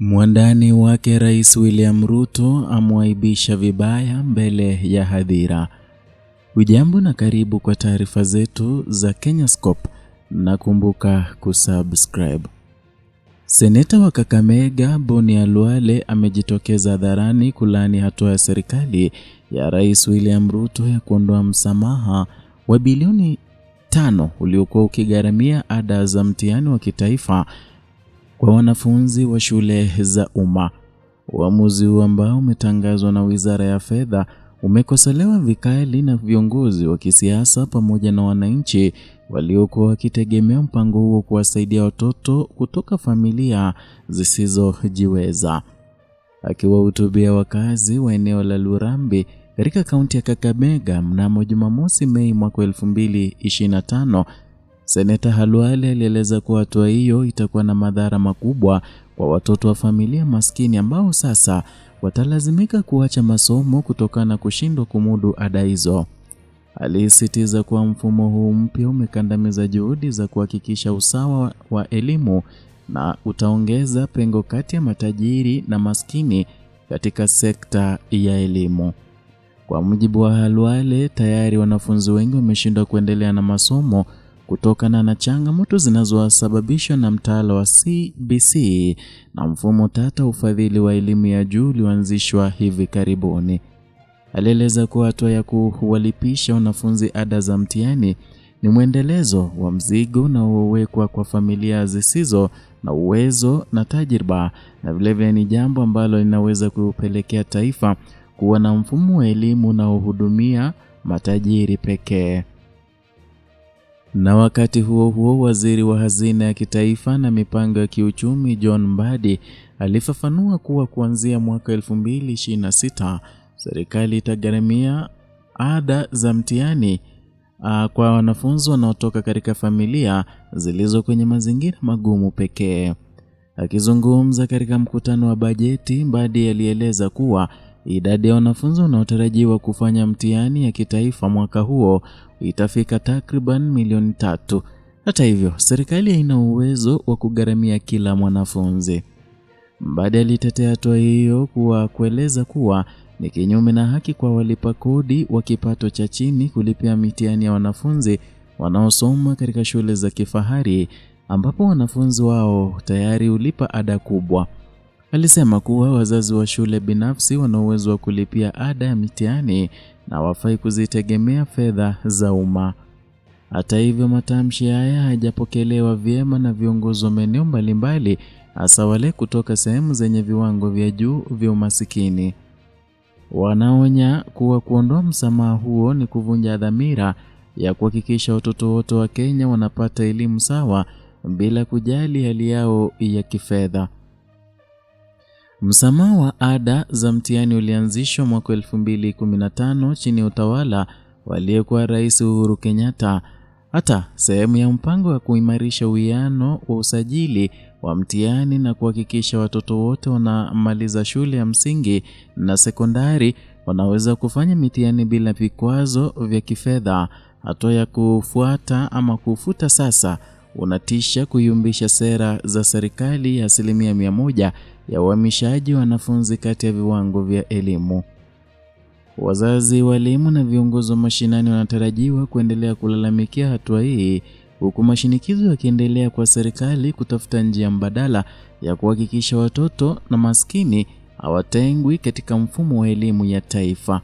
Mwandani wake Rais William Ruto amwaibisha vibaya mbele ya hadhira. Hujambo na karibu kwa taarifa zetu za Kenyascope na kumbuka kusubscribe. Seneta wa Kakamega Boni Khalwale amejitokeza hadharani kulaani hatua ya serikali ya Rais William Ruto ya kuondoa msamaha wa bilioni 5 uliokuwa ukigharamia ada za mtihani wa kitaifa kwa wanafunzi wa shule za umma. Uamuzi huu ambao umetangazwa na Wizara ya Fedha umekosolewa vikali na viongozi wa kisiasa pamoja na wananchi waliokuwa wakitegemea mpango huo kuwasaidia watoto kutoka familia zisizojiweza. Akiwahutubia wakazi wa eneo la Lurambi katika kaunti ya Kakamega mnamo Jumamosi Mei mwaka 2025, Seneta Khalwale alieleza kuwa hatua hiyo itakuwa na madhara makubwa kwa watoto wa familia maskini ambao sasa watalazimika kuacha masomo kutokana na kushindwa kumudu ada hizo. Alisisitiza kuwa mfumo huu mpya umekandamiza juhudi za kuhakikisha usawa wa elimu na utaongeza pengo kati ya matajiri na maskini katika sekta ya elimu. Kwa mujibu wa Khalwale, tayari wanafunzi wengi wameshindwa kuendelea na masomo kutokana na changamoto zinazosababishwa na mtaala wa CBC na mfumo tata ufadhili wa elimu ya juu ulioanzishwa hivi karibuni. Alieleza kuwa hatua ya kuwalipisha wanafunzi ada za mtihani ni mwendelezo wa mzigo unaowekwa kwa familia zisizo na uwezo na tajriba, na vilevile ni jambo ambalo linaweza kupelekea taifa kuwa na mfumo wa elimu unaohudumia matajiri pekee. Na wakati huo huo, waziri wa hazina ya kitaifa na mipango ya kiuchumi John Mbadi alifafanua kuwa kuanzia mwaka 2026 serikali itagharamia ada za mtihani kwa wanafunzi wanaotoka katika familia zilizo kwenye mazingira magumu pekee. Akizungumza katika mkutano wa bajeti, Mbadi alieleza kuwa idadi ya wanafunzi wanaotarajiwa kufanya mtihani ya kitaifa mwaka huo itafika takriban milioni 3. Hata hivyo, serikali haina uwezo wa kugharamia kila mwanafunzi. Mbadi alitetea hatua hiyo kueleza kuwa ni kinyume na haki kwa walipa kodi wa kipato cha chini kulipia mitihani ya wanafunzi wanaosoma katika shule za kifahari ambapo wanafunzi wao tayari hulipa ada kubwa. Alisema kuwa wazazi wa shule binafsi wana uwezo wa kulipia ada ya mitihani na hawafai kuzitegemea fedha za umma. Hata hivyo, matamshi haya hayajapokelewa vyema na viongozi wa maeneo mbalimbali, hasa wale kutoka sehemu zenye viwango vya juu vya umasikini. Wanaonya kuwa kuondoa msamaha huo ni kuvunja dhamira ya kuhakikisha watoto wote wa Kenya wanapata elimu sawa bila kujali hali yao ya kifedha. Msamaha wa ada za mtihani ulianzishwa mwaka 2015 chini ya utawala wa aliyekuwa Rais Uhuru Kenyatta. Hata sehemu ya mpango wa kuimarisha uwiano wa usajili wa mtihani na kuhakikisha watoto wote wanamaliza shule ya msingi na sekondari wanaweza kufanya mitihani bila vikwazo vya kifedha. Hatua ya kufuta sasa unatisha kuyumbisha sera za serikali ya 100% ya uhamishaji wa wanafunzi kati ya viwango vya elimu. Wazazi, walimu na viongozi wa mashinani wanatarajiwa kuendelea kulalamikia hatua hii, huku mashinikizo yakiendelea kwa serikali kutafuta njia mbadala ya kuhakikisha watoto na maskini hawatengwi katika mfumo wa elimu ya taifa.